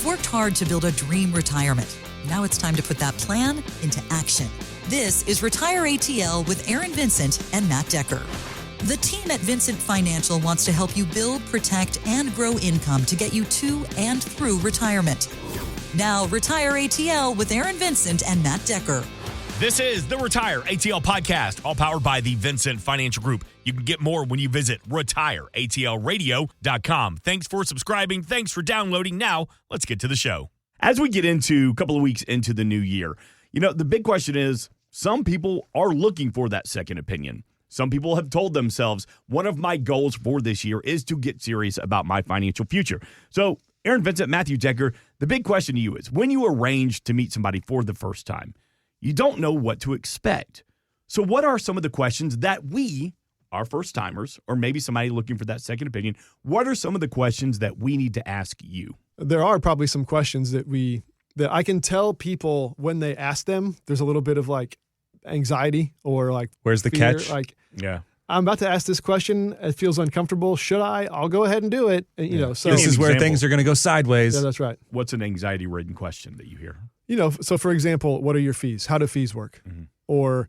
You've worked hard to build a dream retirement. Now it's time to put that plan into action. This is Retire ATL with Aaron Vincent and Matt Decker. The team at Vincent Financial wants to help you build, protect, and grow income to get you to and through retirement. Now, Retire ATL with Aaron Vincent and Matt Decker. This is the Retire ATL podcast, all powered by the Vincent Financial Group. You can get more when you visit retireatlradio.com. Thanks for subscribing. Thanks for downloading. Now, let's get to the show. As we get into a couple of weeks into the new year, the big question is, some people are looking for that second opinion. Some people have told themselves, one of my goals for this year is to get serious about my financial future. So, Aaron Vincent, Matthew Decker, the big question to you is, when you arrange to meet somebody for the first time, you don't know what to expect. So what are some of the questions that we, our first timers, or maybe somebody looking for that second opinion, what are some of the questions that we need to ask you? There are probably some questions that I can tell people when they ask them, there's a little bit of like anxiety or like where's the fear, catch? like, yeah, I'm about to ask this question. It feels uncomfortable. Should I? I'll go ahead and do it. And, so this is where things are going to go sideways. Yeah, that's right. What's an anxiety-ridden question that you hear? So for example, what are your fees? How do fees work? Mm-hmm. Or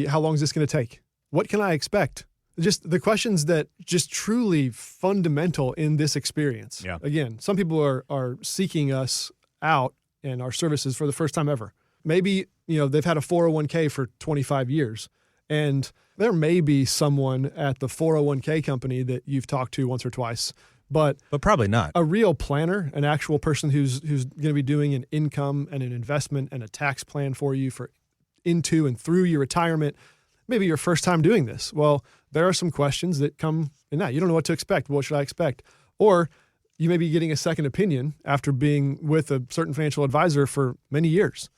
how long is this going to take? What can I expect? Just the questions that just truly fundamental in this experience. Yeah. Again, some people are seeking us out and our services for the first time ever. Maybe, they've had a 401k for 25 years. And there may be someone at the 401k company that you've talked to once or twice, but probably not. A real planner, an actual person who's going to be doing an income and an investment and a tax plan for you for into and through your retirement. Maybe your first time doing this. Well, there are some questions that come in that. You don't know what to expect. What should I expect? Or you may be getting a second opinion after being with a certain financial advisor for many years.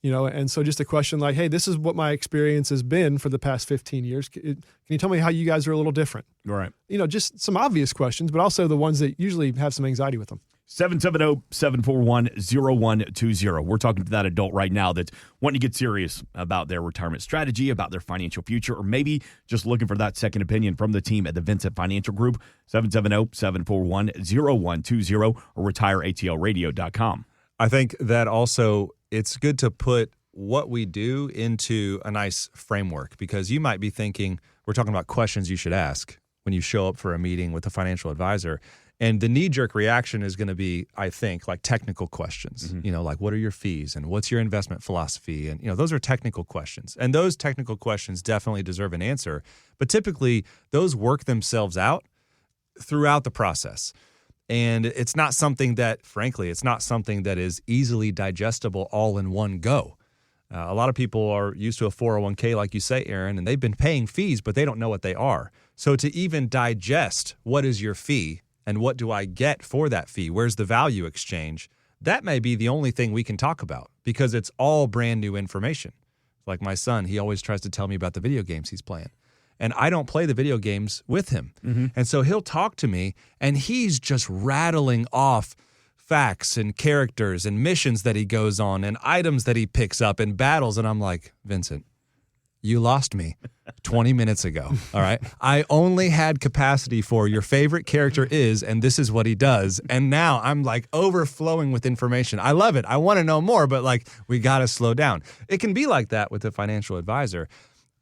And so just a question like, hey, this is what my experience has been for the past 15 years. Can you tell me how you guys are a little different? Right. Just some obvious questions, but also the ones that usually have some anxiety with them. 770-741-0120. We're talking to that adult right now that's wanting to get serious about their retirement strategy, about their financial future, or maybe just looking for that second opinion from the team at the Vincent Financial Group, 770-741-0120 or retireatlradio.com. I think that also it's good to put what we do into a nice framework, because you might be thinking, we're talking about questions you should ask when you show up for a meeting with a financial advisor. And the knee-jerk reaction is going to be, I think, like technical questions, Mm-hmm. Like what are your fees and what's your investment philosophy? And, those are technical questions. And those technical questions definitely deserve an answer. But typically, those work themselves out throughout the process. And it's not something that is easily digestible all in one go. A lot of people are used to a 401k, like you say, Aaron, and they've been paying fees, but they don't know what they are. So to even digest what is your fee and what do I get for that fee, where's the value exchange, that may be the only thing we can talk about because it's all brand new information. Like my son, he always tries to tell me about the video games he's playing. And I don't play the video games with him. Mm-hmm. And so he'll talk to me, and he's just rattling off facts and characters and missions that he goes on and items that he picks up and battles. And I'm like, Vincent, you lost me 20 minutes ago, all right? I only had capacity for your favorite character is, and this is what he does. And now I'm like overflowing with information. I love it. I want to know more, but like we got to slow down. It can be like that with a financial advisor.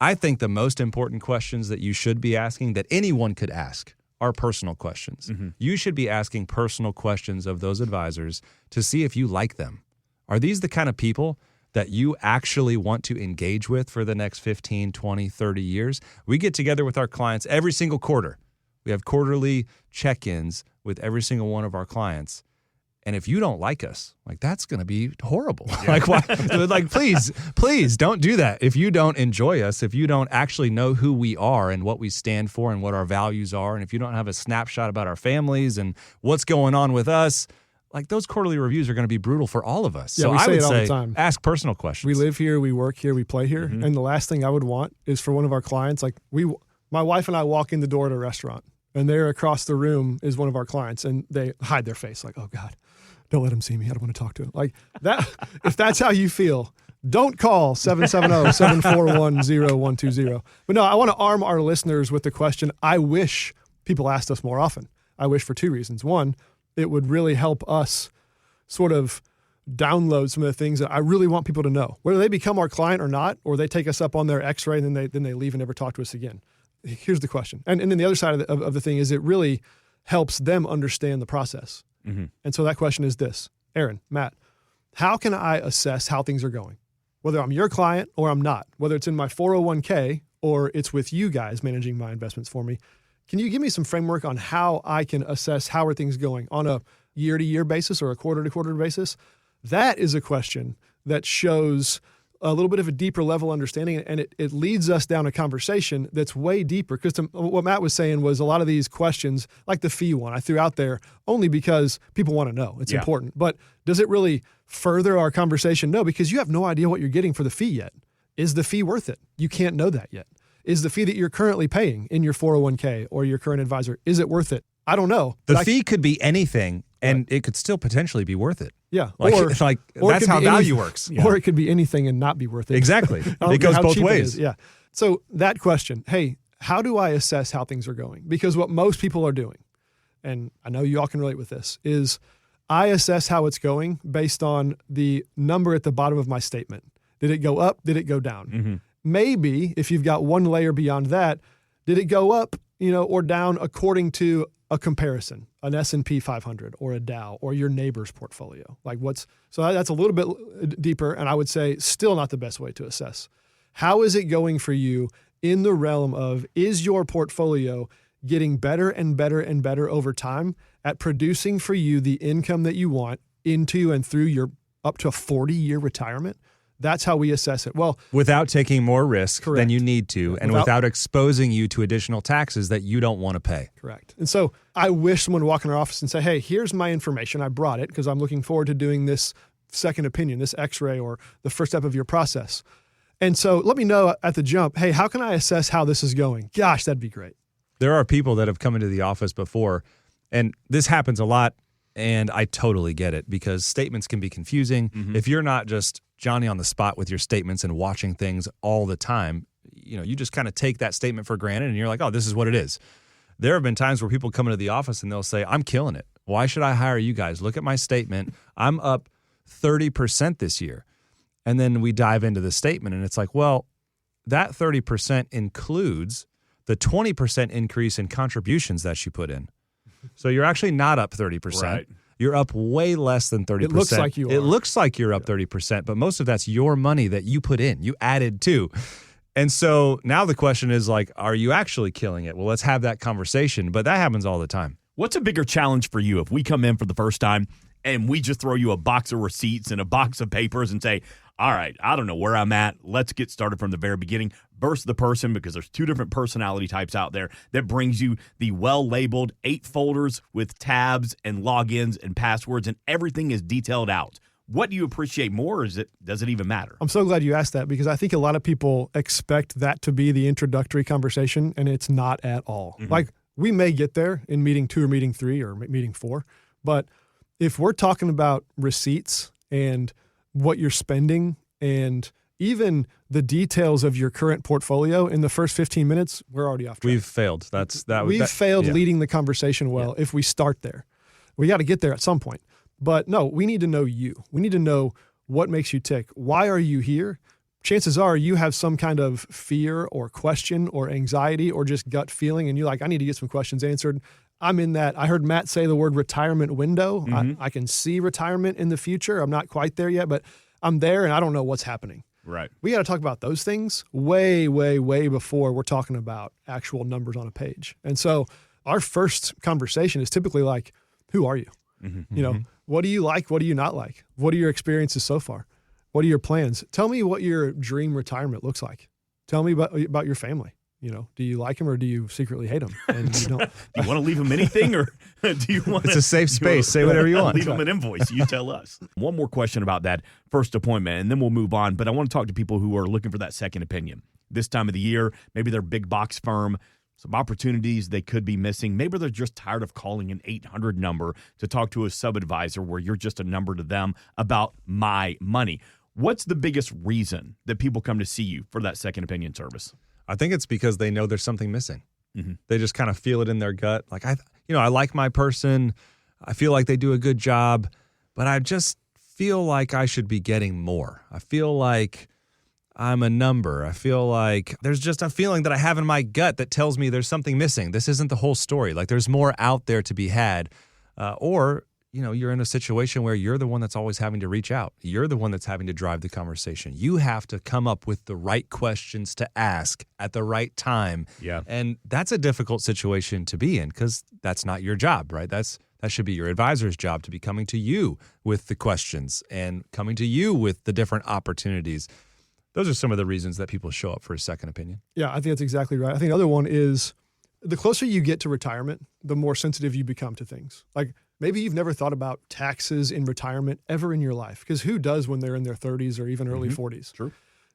I think the most important questions that you should be asking, that anyone could ask, are personal questions. Mm-hmm. You should be asking personal questions of those advisors to see if you like them. Are these the kind of people that you actually want to engage with for the next 15, 20, 30 years? We get together with our clients every single quarter. We have quarterly check-ins with every single one of our clients. And if you don't like us, like that's going to be horrible. Yeah. Like, why? Like, please don't do that. If you don't enjoy us, if you don't actually know who we are and what we stand for and what our values are, and if you don't have a snapshot about our families and what's going on with us, like those quarterly reviews are going to be brutal for all of us. Yeah, so we I say would it all say the time. Ask personal questions. We live here, we work here, we play here. Mm-hmm. And the last thing I would want is for one of our clients, like my wife and I walk in the door at a restaurant, and there across the room is one of our clients, and they hide their face like, oh God, don't let him see me. I don't want to talk to him. Like that. If that's how you feel, don't call 770-741-0120. But no, I want to arm our listeners with the question I wish people asked us more often. I wish for two reasons. One, it would really help us sort of download some of the things that I really want people to know, whether they become our client or not, or they take us up on their X-ray and then they leave and never talk to us again. Here's the question. And then the other side of the thing is it really helps them understand the process. Mm-hmm. And so that question is this: Aaron, Matt, how can I assess how things are going? Whether I'm your client or I'm not, whether it's in my 401k or it's with you guys managing my investments for me, can you give me some framework on how I can assess how are things going on a year-to-year basis or a quarter-to-quarter basis? That is a question that shows a little bit of a deeper level understanding, and it leads us down a conversation that's way deeper. Because what Matt was saying was a lot of these questions, like the fee one, I threw out there only because people want to know. It's important. But does it really further our conversation? No, because you have no idea what you're getting for the fee yet. Is the fee worth it? You can't know that yet. Is the fee that you're currently paying in your 401k or your current advisor, is it worth it? I don't know. The fee could be anything, and it could still potentially be worth it. Yeah. Or that's how value works. Yeah. Or it could be anything and not be worth it. Exactly. It goes both ways. Yeah. So that question, hey, how do I assess how things are going? Because what most people are doing, and I know you all can relate with this, is I assess how it's going based on the number at the bottom of my statement. Did it go up? Did it go down? Mm-hmm. Maybe if you've got one layer beyond that, did it go up, or down according to a comparison, an S&P 500 or a Dow or your neighbor's portfolio? So that's a little bit deeper, and I would say still not the best way to assess. How is it going for you in the realm of, is your portfolio getting better and better and better over time at producing for you the income that you want into and through your up to a 40-year retirement? That's how we assess it. Well, without taking more risk correct. than you need to, and without exposing you to additional taxes that you don't want to pay. Correct. And so I wish someone would walk in our office and say, hey, here's my information. I brought it because I'm looking forward to doing this second opinion, this X-ray, or the first step of your process. And so let me know at the jump, hey, how can I assess how this is going? Gosh, that'd be great. There are people that have come into the office before, and this happens a lot, and I totally get it because statements can be confusing. Mm-hmm. If you're not just Johnny on the spot with your statements and watching things all the time, you just kind of take that statement for granted and you're like, oh, this is what it is. There have been times where people come into the office and they'll say, I'm killing it. Why should I hire you guys? Look at my statement. I'm up 30% this year. And then we dive into the statement and it's like, well, that 30% includes the 20% increase in contributions that you put in. So you're actually not up 30%. Right. You're up way less than 30%. It looks like you are. It looks like you're up 30%, but most of that's your money that you put in, you added to. And so now the question is like, are you actually killing it? Well, let's have that conversation, but that happens all the time. What's a bigger challenge for you if we come in for the first time and we just throw you a box of receipts and a box of papers and say, all right, I don't know where I'm at. Let's get started from the very beginning versus the person, because there's two different personality types out there that brings you the well-labeled 8 folders with tabs and logins and passwords and everything is detailed out. What do you appreciate more, or does it even matter? I'm so glad you asked that because I think a lot of people expect that to be the introductory conversation, and it's not at all. Mm-hmm. Like, we may get there in meeting 2 or meeting 3 or meeting 4, but if we're talking about receipts and what you're spending and even the details of your current portfolio in the first 15 minutes, we're already off track. We've failed. We've failed leading the conversation well if we start there. We got to get there at some point. But no, we need to know you. We need to know what makes you tick. Why are you here? Chances are you have some kind of fear or question or anxiety or just gut feeling, and you're like, I need to get some questions answered. I'm in that. I heard Matt say the word retirement window. Mm-hmm. I can see retirement in the future. I'm not quite there yet, but I'm there and I don't know what's happening. Right. We got to talk about those things way, way, way before we're talking about actual numbers on a page. And so our first conversation is typically like, who are you? Mm-hmm. What do you like? What do you not like? What are your experiences so far? What are your plans? Tell me what your dream retirement looks like. Tell me about your family. Do you like them or do you secretly hate them? And you don't. Do you want to leave them anything, or do you want? It's a safe space. Say whatever you want. Leave them an invoice. You tell us. One more question about that first appointment, and then we'll move on. But I want to talk to people who are looking for that second opinion. This time of the year, maybe they're a big box firm, some opportunities they could be missing. Maybe they're just tired of calling an 800 number to talk to a sub-advisor where you're just a number to them about my money. What's the biggest reason that people come to see you for that second opinion service? I think it's because they know there's something missing. Mm-hmm. They just kind of feel it in their gut. Like, I like my person. I feel like they do a good job, but I just feel like I should be getting more. I feel like I'm a number. I feel like there's just a feeling that I have in my gut that tells me there's something missing. This isn't the whole story. Like there's more out there to be had. Or you're in a situation where you're the one that's always having to reach out. You're the one that's having to drive the conversation. You have to come up with the right questions to ask at the right time. Yeah. And that's a difficult situation to be in because that's not your job, right? That should be your advisor's job, to be coming to you with the questions and coming to you with the different opportunities. Those are some of the reasons that people show up for a second opinion. Yeah, I think that's exactly right. I think another one is the closer you get to retirement, the more sensitive you become to things. Like maybe you've never thought about taxes in retirement ever in your life, because who does when they're in their 30s or even early 40s? True.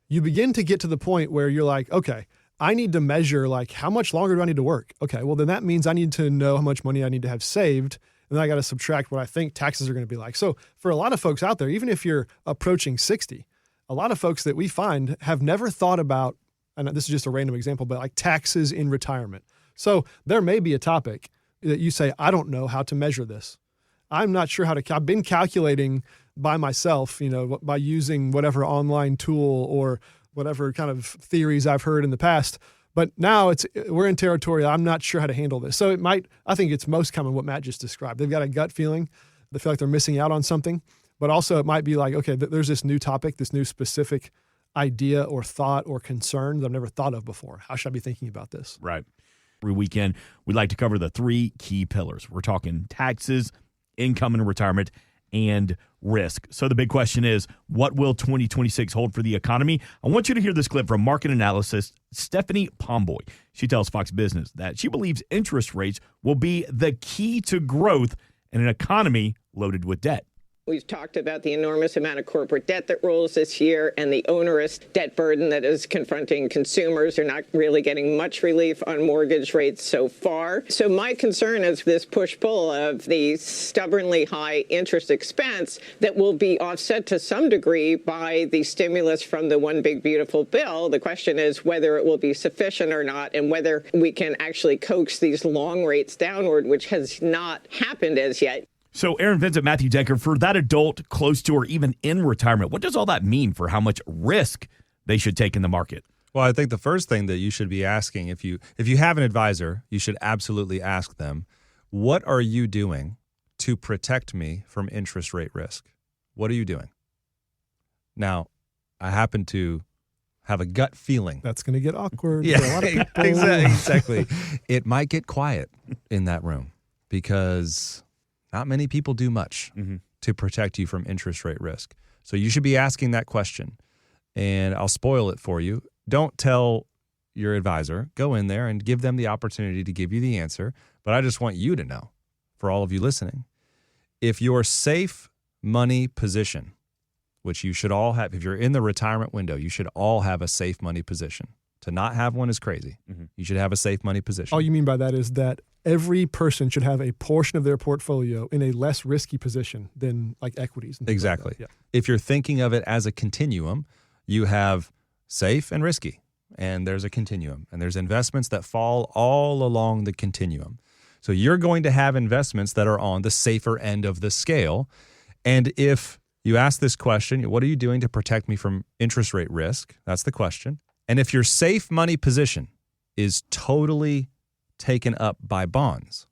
You begin to get to the point where you're like, okay, I need to measure like how much longer do I need to work? Okay, well then that means I need to know how much money I need to have saved. And then I got to subtract what I think taxes are going to be like. So for a lot of folks out there, even if you're approaching 60, a lot of folks that we find have never thought about, and this is just a random example, but like taxes in retirement. So there may be a topic that you say, I don't know how to measure this. I'm not sure how to, I've been calculating by myself, by using whatever online tool or whatever kind of theories I've heard in the past. But now we're in territory, I'm not sure how to handle this. So I think it's most common what Matt just described. They've got a gut feeling. They feel like they're missing out on something. But also it might be like, okay, there's this new topic, this new specific idea or thought or concern that I've never thought of before. How should I be thinking about this? Right. Every weekend, we like to cover the 3 key pillars. We're talking taxes, income and retirement, and risk. So the big question is, what will 2026 hold for the economy? I want you to hear this clip from market analyst Stephanie Pomboy. She tells Fox Business that she believes interest rates will be the key to growth in an economy loaded with debt. We've talked about the enormous amount of corporate debt that rolls this year and the onerous debt burden that is confronting consumers. They're not really getting much relief on mortgage rates so far. So my concern is this push-pull of the stubbornly high interest expense that will be offset to some degree by the stimulus from the One Big Beautiful Bill. The question is whether it will be sufficient or not, and whether we can actually coax these long rates downward, which has not happened as yet. So, Aaron, Vincent, Matthew Decker, for that adult close to or even in retirement, what does all that mean for how much risk they should take in the market? Well, I think the first thing that you should be asking, if you have an advisor, you should absolutely ask them, what are you doing to protect me from interest rate risk? What are you doing? Now, I happen to have a gut feeling. That's going to get awkward. Yeah, for a lot of people. exactly. It might get quiet in that room because not many people do much to protect you from interest rate risk. So you should be asking that question. And I'll spoil it for you. Don't tell your advisor. Go in there and give them the opportunity to give you the answer. But I just want you to know, for all of you listening, if your safe money position, which you should all have, if you're in the retirement window, you should all have a safe money position. To not have one is crazy. You should have a safe money position. All you mean by that is that every person should have a portion of their portfolio in a less risky position than like equities. And exactly. Like that. Yeah. If you're thinking of it as a continuum, you have safe and risky, and there's a continuum, and there's investments that fall all along the continuum. So you're going to have investments that are on the safer end of the scale. And if you ask this question, what are you doing to protect me from interest rate risk? That's the question. And if your safe money position is totally taken up by bonds,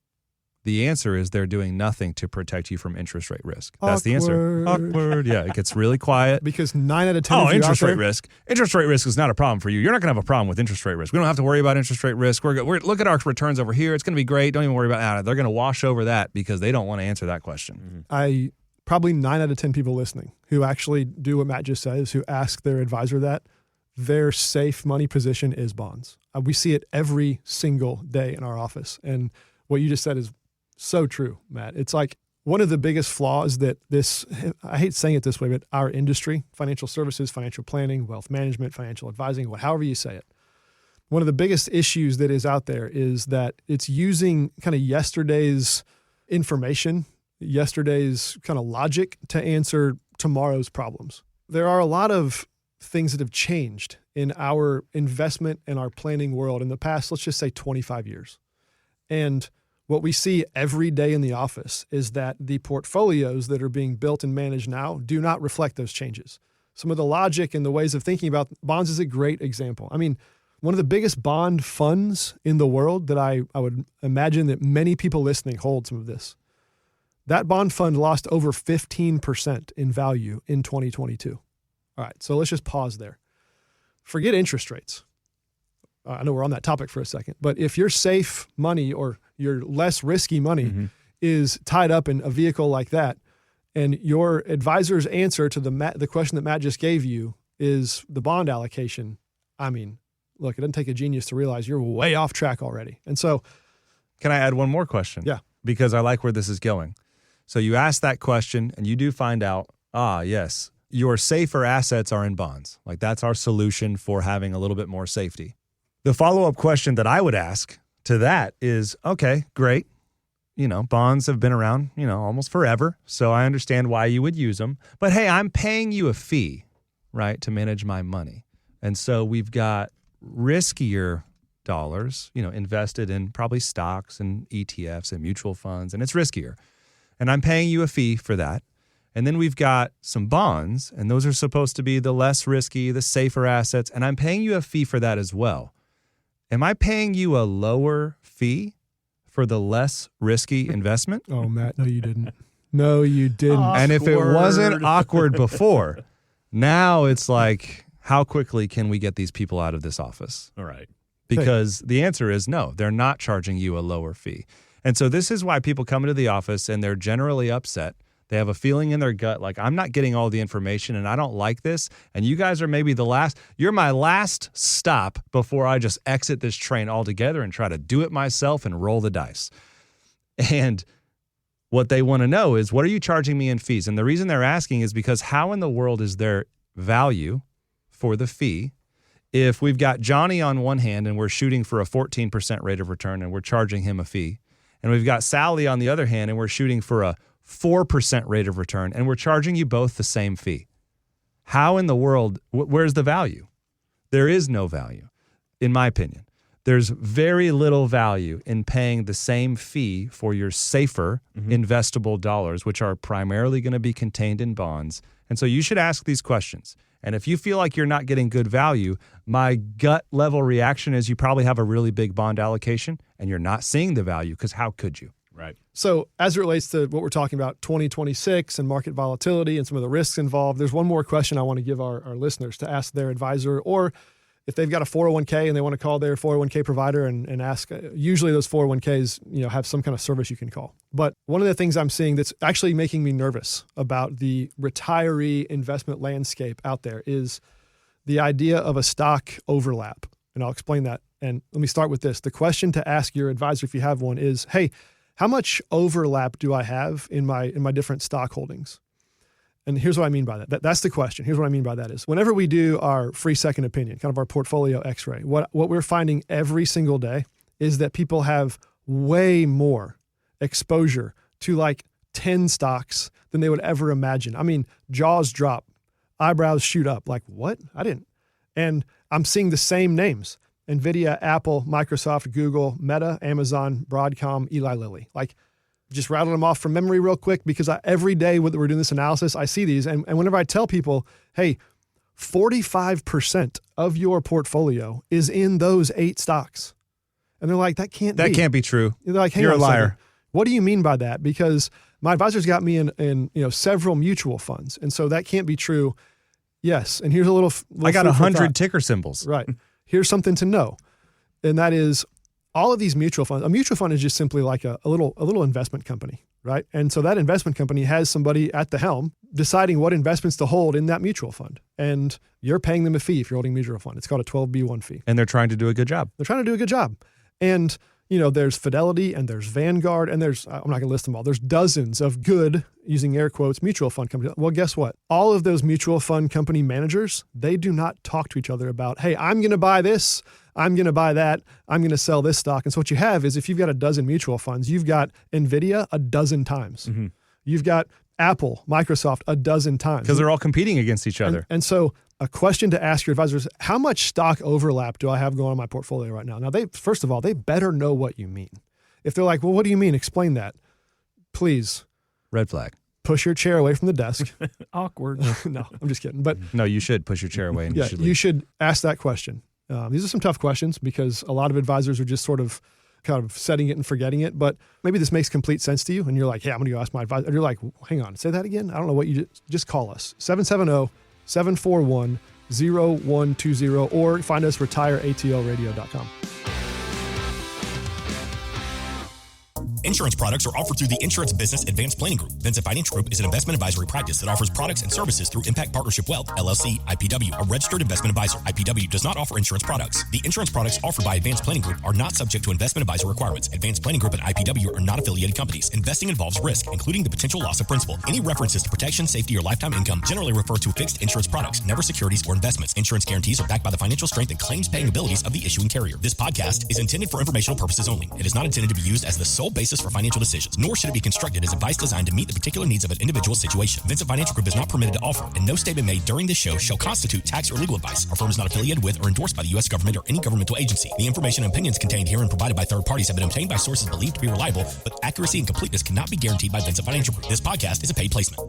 the answer is they're doing nothing to protect you from interest rate risk. That's the answer. Awkward. Yeah, it gets really quiet. Because 9 out of 10 of you interest out rate there, risk. Interest rate risk is not a problem for you. You're not going to have a problem with interest rate risk. We don't have to worry about interest rate risk. We're look at our returns over here. It's going to be great. Don't even worry about it. They're going to wash over that because they don't want to answer that question. Probably 9 out of 10 people listening who actually do what Matt just says, who ask their advisor that, their safe money position is bonds. We see it every single day in our office. And what you just said is so true, Matt. It's like one of the biggest flaws that I hate saying it this way, but our industry, financial services, financial planning, wealth management, financial advising, however you say it, one of the biggest issues that is out there is that it's using kind of yesterday's information, yesterday's kind of logic to answer tomorrow's problems. There are a lot of things that have changed in our investment and our planning world in the past, let's just say 25 years. And what we see every day in the office is that the portfolios that are being built and managed now do not reflect those changes. Some of the logic and the ways of thinking about bonds is a great example. I mean, one of the biggest bond funds in the world that I would imagine that many people listening hold some of this. That bond fund lost over 15% in value in 2022. All right, so let's just pause there. Forget interest rates. I know we're on that topic for a second, but if your safe money or your less risky money is tied up in a vehicle like that, and your advisor's answer to the question that Matt just gave you is the bond allocation, I mean, look, it doesn't take a genius to realize you're way off track already. And so, can I add one more question? Yeah. Because I like where this is going. So you ask that question and you do find out, yes, your safer assets are in bonds. Like that's our solution for having a little bit more safety. The follow-up question that I would ask to that is, okay, great. Bonds have been around, almost forever. So I understand why you would use them. But hey, I'm paying you a fee, right, to manage my money. And so we've got riskier dollars, invested in probably stocks and ETFs and mutual funds, and it's riskier. And I'm paying you a fee for that. And then we've got some bonds, and those are supposed to be the less risky, the safer assets, and I'm paying you a fee for that as well. Am I paying you a lower fee for the less risky investment? Oh, Matt, no, you didn't. No, you didn't. And if it wasn't awkward before, now it's like, how quickly can we get these people out of this office? All right. Because the answer is no, they're not charging you a lower fee. And so this is why people come into the office and they're generally upset. They have a feeling in their gut like, I'm not getting all the information and I don't like this. And you guys are maybe you're my last stop before I just exit this train altogether and try to do it myself and roll the dice. And what they want to know is, what are you charging me in fees? And the reason they're asking is because how in the world is there value for the fee if we've got Johnny on one hand and we're shooting for a 14% rate of return and we're charging him a fee, and we've got Sally on the other hand and we're shooting for a 4% rate of return and we're charging you both the same fee? How in the world, where's the value? There is no value, in my opinion. There's very little value in paying the same fee for your safer investable dollars, which are primarily going to be contained in bonds. And so you should ask these questions. And if you feel like you're not getting good value, my gut level reaction is you probably have a really big bond allocation and you're not seeing the value, because how could you? Right. So as it relates to what we're talking about, 2026 and market volatility and some of the risks involved, there's one more question I want to give our listeners to ask their advisor, or if they've got a 401k and they want to call their 401k provider and ask. Usually those 401ks, have some kind of service you can call. But one of the things I'm seeing that's actually making me nervous about the retiree investment landscape out there is the idea of a stock overlap. And I'll explain that. And let me start with this. The question to ask your advisor, if you have one, is, hey, how much overlap do I have in my different stock holdings? And here's what I mean by that. That's the question. Here's what I mean by that is, whenever we do our free second opinion, kind of our portfolio x-ray, what we're finding every single day is that people have way more exposure to like 10 stocks than they would ever imagine. I mean, jaws drop, eyebrows shoot up. Like, what? I didn't. And I'm seeing the same names: NVIDIA, Apple, Microsoft, Google, Meta, Amazon, Broadcom, Eli Lilly. Like, just rattle them off from memory real quick, because every day when we're doing this analysis, I see these. And whenever I tell people, hey, 45% of your portfolio is in those 8 stocks. And they're like, that can't be true. They're like, you're a liar. What do you mean by that? Because my advisor's got me in several mutual funds. And so that can't be true. Yes. And here's a little I got 100 ticker symbols. Right. Here's something to know. And that is, all of these mutual funds, a mutual fund is just simply like a little investment company, right? And so that investment company has somebody at the helm deciding what investments to hold in that mutual fund. And you're paying them a fee if you're holding a mutual fund. It's called a 12B1 fee. And they're trying to do a good job. They're trying to do a good job. And, there's Fidelity and there's Vanguard and I'm not going to list them all. There's dozens of good, using air quotes, mutual fund companies. Well, guess what? All of those mutual fund company managers, they do not talk to each other about, hey, I'm going to buy this, I'm going to buy that, I'm going to sell this stock. And so what you have is, if you've got a dozen mutual funds, you've got NVIDIA a dozen times. Mm-hmm. You've got Apple, Microsoft a dozen times. Because they're all competing against each other. And so a question to ask your advisors: how much stock overlap do I have going on in my portfolio right now? Now, first of all, they better know what you mean. If they're like, well, what do you mean? Explain that. Please Red flag. push your chair away from the desk. Awkward. No, I'm just kidding. But No, you should push your chair away and yeah, you should you leave. should ask that question. These are some tough questions because a lot of advisors are just sort of kind of setting it and forgetting it. But maybe this makes complete sense to you. And you're like, hey, I'm going to go ask my advisor. And you're like, hang on, say that again. I don't know what you just call us. 770-741-0120 or find us retireatlradio.com. Insurance products are offered through the Insurance Business Advanced Planning Group. Vincent Financial Group is an investment advisory practice that offers products and services through Impact Partnership Wealth, LLC, IPW, a registered investment advisor. IPW does not offer insurance products. The insurance products offered by Advanced Planning Group are not subject to investment advisor requirements. Advanced Planning Group and IPW are not affiliated companies. Investing involves risk, including the potential loss of principal. Any references to protection, safety, or lifetime income generally refer to fixed insurance products, never securities or investments. Insurance guarantees are backed by the financial strength and claims-paying abilities of the issuing carrier. This podcast is intended for informational purposes only. It is not intended to be used as the sole basis for financial decisions, nor should it be constructed as advice designed to meet the particular needs of an individual situation. Vincent Financial Group is not permitted to offer, and no statement made during this show shall constitute tax or legal advice. Our firm is not affiliated with or endorsed by the U.S. government or any governmental agency. The information and opinions contained herein provided by third parties have been obtained by sources believed to be reliable, but accuracy and completeness cannot be guaranteed by Vincent Financial Group. This podcast is a paid placement.